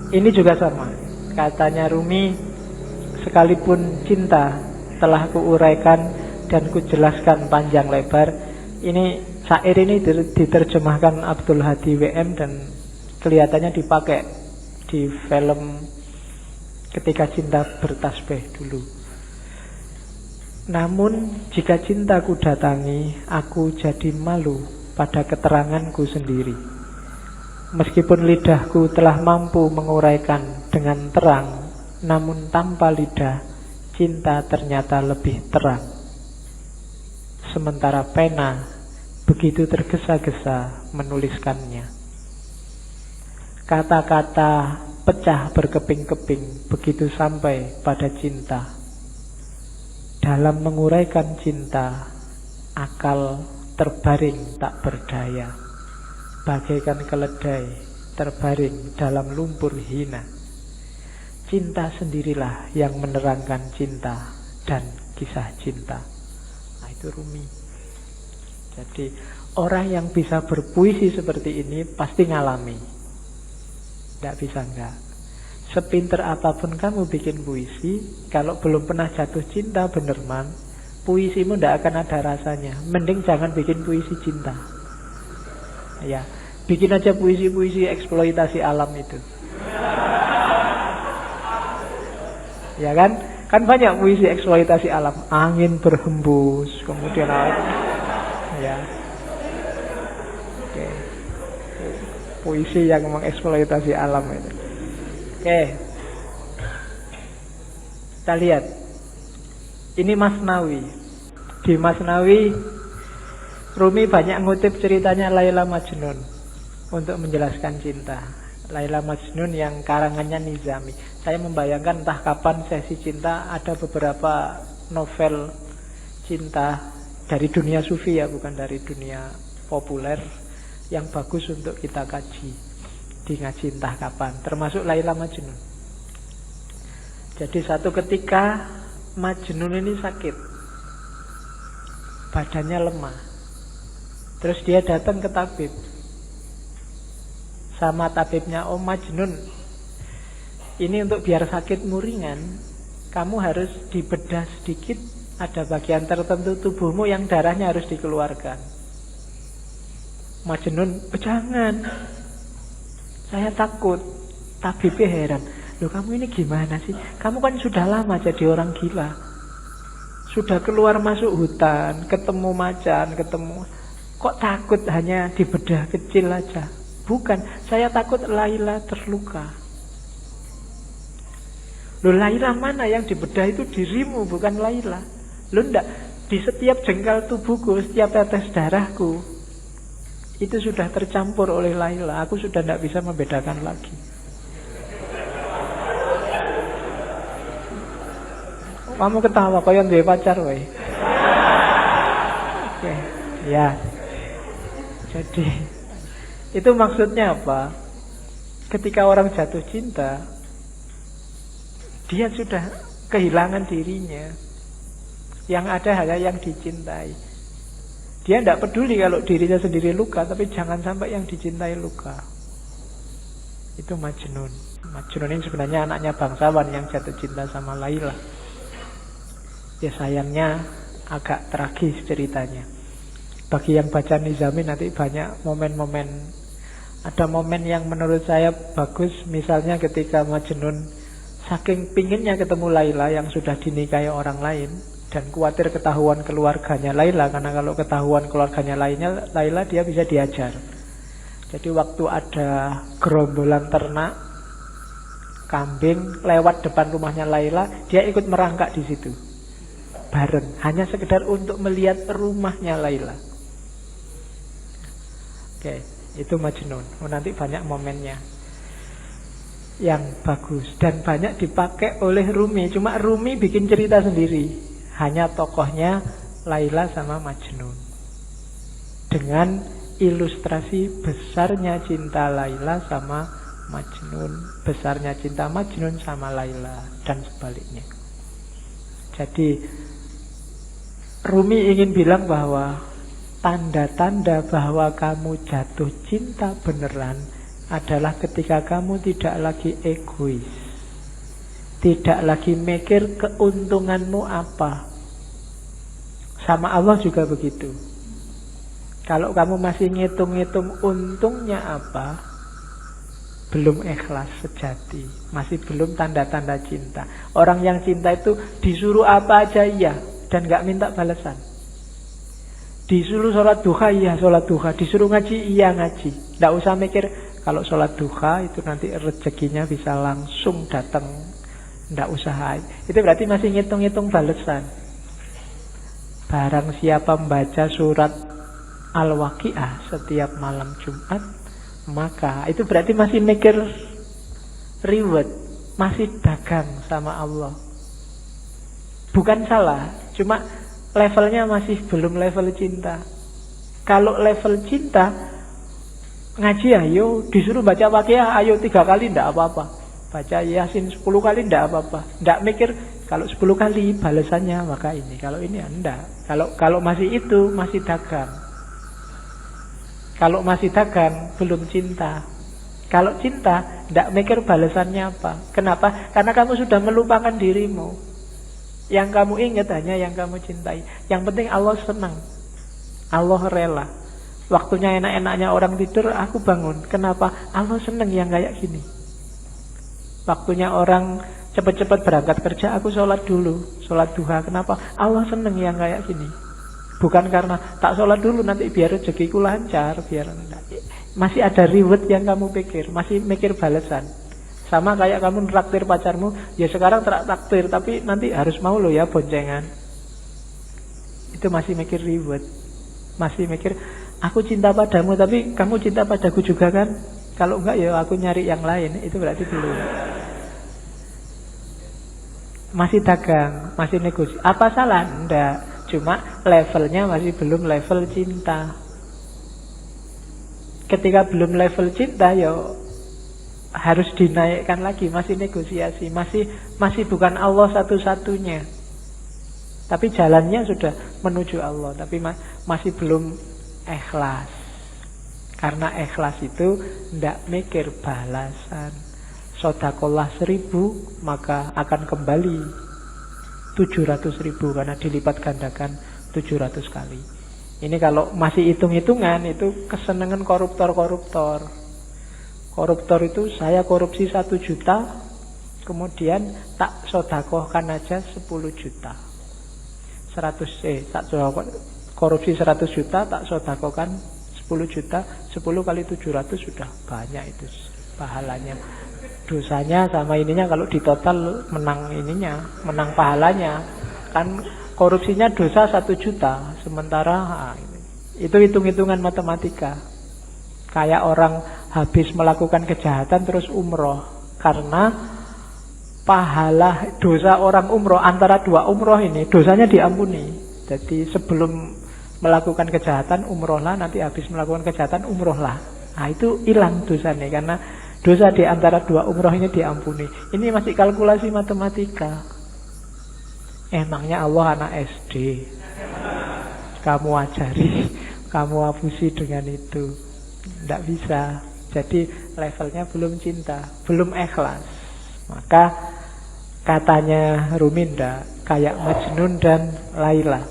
Ini juga sama. Katanya Rumi, sekalipun cinta telah kuuraikan dan kujelaskan panjang lebar. Ini syair ini diterjemahkan Abdul Hadi WM dan kelihatannya dipakai di film Ketika Cinta Bertasbih dulu. Namun jika cintaku datangi, aku jadi malu pada keteranganku sendiri. Meskipun lidahku telah mampu menguraikan dengan terang, namun tanpa lidah, cinta ternyata lebih terang. Sementara pena begitu tergesa-gesa menuliskannya. Kata-kata pecah berkeping-keping begitu sampai pada cinta. Dalam menguraikan cinta, akal terbaring tak berdaya, bagaikan keledai terbaring dalam lumpur hina. Cinta sendirilah yang menerangkan cinta dan kisah cinta. Nah, itu Rumi. Jadi orang yang bisa berpuisi seperti ini pasti ngalami. Tidak bisa enggak. Sepinter apapun kamu bikin puisi, kalau belum pernah jatuh cinta benerman, puisimu tidak akan ada rasanya. Mending jangan bikin puisi cinta. Ya, bikin aja puisi-puisi eksploitasi alam itu. Ya kan? Kan banyak puisi eksploitasi alam. Angin berhembus, kemudian ya. Oke. Puisi yang mengeksploitasi alam itu. Oke. Kita lihat. Ini Masnawi. Di Masnawi Rumi banyak ngutip ceritanya Laila Majnun untuk menjelaskan cinta. Laila Majnun yang karangannya Nizami. Saya membayangkan entah kapan sesi cinta ada beberapa novel cinta dari dunia sufi ya, bukan dari dunia populer, yang bagus untuk kita kaji di ngaji entah kapan, termasuk Laila Majnun. Jadi satu ketika Majnun ini sakit, badannya lemah. Terus dia datang ke tabib. Sama tabibnya, "Oh Majnun, ini untuk biar sakitmu ringan, kamu harus dibedah sedikit. Ada bagian tertentu tubuhmu yang darahnya harus dikeluarkan." Majnun, "Oh, jangan, saya takut." Tabibnya heran, "Loh kamu ini gimana sih? Kamu kan sudah lama jadi orang gila. Sudah keluar masuk hutan, ketemu macan, ketemu. Kok takut hanya dibedah kecil aja?" "Bukan, saya takut Laila terluka." "Loh Laila mana? Yang dibedah itu dirimu, bukan Laila." "Loh enggak, di setiap jengkal tubuhku, setiap tetes darahku itu sudah tercampur oleh Laila. Aku sudah tidak bisa membedakan lagi." Kamu ketawa kaya duwe pacar wae. Oke, ya. Jadi itu maksudnya apa? Ketika orang jatuh cinta, dia sudah kehilangan dirinya. Yang ada hanya yang dicintai. Dia tidak peduli kalau dirinya sendiri luka, tapi jangan sampai yang dicintai luka. Itu Majnun. Majnun ini sebenarnya anaknya bangsawan yang jatuh cinta sama Laila. Ya sayangnya agak tragis ceritanya. Bagi yang baca Nizami nanti banyak momen-momen. Ada momen yang menurut saya bagus. Misalnya ketika Majnun saking pinginnya ketemu Laila yang sudah dinikahi orang lain, dan khawatir ketahuan keluarganya Laila, karena kalau ketahuan keluarganya Laila dia bisa diajar. Jadi waktu ada gerombolan ternak kambing lewat depan rumahnya Laila, dia ikut merangkak di situ bareng, hanya sekedar untuk melihat rumahnya Laila. Oke, itu Majnun. Nanti banyak momennya yang bagus dan banyak dipakai oleh Rumi. Cuma Rumi bikin cerita sendiri, hanya tokohnya Laila sama Majnun, dengan ilustrasi besarnya cinta Laila sama Majnun, besarnya cinta Majnun sama Laila, dan sebaliknya. Jadi Rumi ingin bilang bahwa tanda-tanda bahwa kamu jatuh cinta beneran adalah ketika kamu tidak lagi egois, tidak lagi mikir keuntunganmu apa. Sama Allah juga begitu. Kalau kamu masih ngitung-ngitung untungnya apa, belum ikhlas sejati, masih belum tanda-tanda cinta. Orang yang cinta itu disuruh apa aja iya, dan gak minta balasan. Disuruh sholat duha, iya sholat duha. Disuruh ngaji, iya ngaji. Gak usah mikir, kalau sholat duha itu nanti rezekinya bisa langsung datang. Gak usah. Itu berarti masih ngitung-ngitung balasan. Barang siapa membaca surat Al-Waqiah setiap malam Jumat, maka itu berarti masih mikir reward, masih dagang sama Allah. Bukan salah, cuma levelnya masih belum level cinta. Kalau level cinta, ngaji ayo, disuruh baca Waqiah ayo 3 kali ndak apa-apa, baca Yasin 10 kali ndak apa-apa. Ndak mikir kalau 10 kali balasannya maka ini, kalau ini enggak. Kalau masih itu masih dagang. Kalau masih dagang, belum cinta. Kalau cinta, tidak mikir balasannya apa. Kenapa? Karena kamu sudah melupakan dirimu. Yang kamu ingat hanya yang kamu cintai. Yang penting Allah senang. Allah rela. Waktunya enak-enaknya orang tidur, aku bangun. Kenapa? Allah senang yang kayak gini. Waktunya orang cepat-cepat berangkat kerja, aku sholat dulu. Sholat duha. Kenapa? Allah senang yang kayak gini. Bukan karena tak sholat dulu nanti biar rezekiku lancar, biar masih ada reward yang kamu pikir, masih mikir balasan. Sama kayak kamu traktir pacarmu, ya sekarang traktir tapi nanti harus mau lo ya boncengan. Itu masih mikir reward, masih mikir aku cinta padamu tapi kamu cinta padaku juga kan? Kalau enggak ya aku nyari yang lain, itu berarti belum. Masih dagang, masih negosiasi. Apa salah? Enggak. Cuma levelnya masih belum level cinta. Ketika belum level cinta, ya harus dinaikkan lagi, masih negosiasi, masih bukan Allah satu-satunya. Tapi jalannya sudah menuju Allah, tapi masih belum ikhlas. Karena ikhlas itu tidak mikir balasan. Sodakolah 1000 maka akan kembali 700.000 karena dilipat gandakan 700 kali. Ini kalau masih hitung-hitungan itu kesenangan koruptor-koruptor. Koruptor itu saya korupsi 1 juta, kemudian tak sodakohkan aja 10 juta. Korupsi 100 juta, tak sodakohkan 10 juta, 10 kali 700 sudah banyak itu pahalanya. Dosanya sama ininya kalau di total menang ininya, menang pahalanya. Kan korupsinya dosa 1 juta, sementara itu hitung-hitungan matematika. Kayak orang habis melakukan kejahatan terus umroh, karena pahala dosa orang umroh antara 2 umroh ini dosanya diampuni. Jadi sebelum melakukan kejahatan umrohlah, nanti habis melakukan kejahatan umrohlah. Nah itu hilang dosanya karena dosa di antara 2 umroh ini diampuni. Ini masih kalkulasi matematika. Emangnya Allah anak SD? Kamu ajari, kamu hapusi dengan itu. Tidak bisa. Jadi levelnya belum cinta, belum ikhlas. Maka katanya Ruminda, kayak Majnun dan Laila.